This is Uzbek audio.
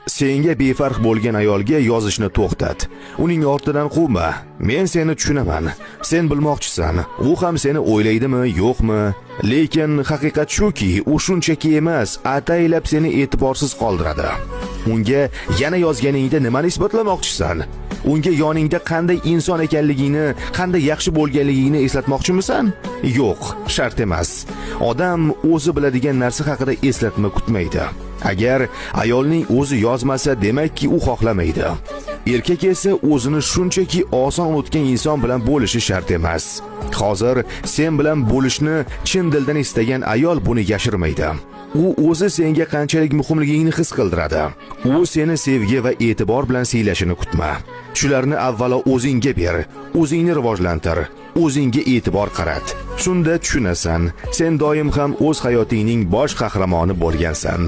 Senga befarq bo'lgan ayolga yozishni to'xtat. Uning ortidan quvma. Men seni tushunaman. Sen bilmoqchisan, u ham seni o'ylaydimi, yo'qmi? Lekin haqiqat shuki, u shunchaki emas, ataylab seni e'tiborsiz qoldiradi. Unga yana yozganingda nimani isbotlamoqchisan? Unga yoningda qanday inson ekanligingni, qanday yaxshi bo'lganligingni eslatmoqchimisan? Yo'q, shart emas. Odam o'zi biladigan narsa haqida eslatma kutmaydi. Agar ayolning o'zi yozmasa, demakki u xohlamaydi. Erkak esa o'zini shunchaki oson unutgan inson bilan bo'lishi shart emas. Hozir sen bilan bo'lishni chin dildan istagan ayol buni yashirmaydi. U o'zi senga qanchalik muhimligingni his qildiradi. U seni sevgi va e'tibor bilan siylashini kutma. Shularni avvalo o'zingga ber, o'zingni rivojlantir, o'zingga e'tibor qarat. Shunda tushunasan, sen doim ham o'z hayotingning bosh qahramoni bo'lgansan.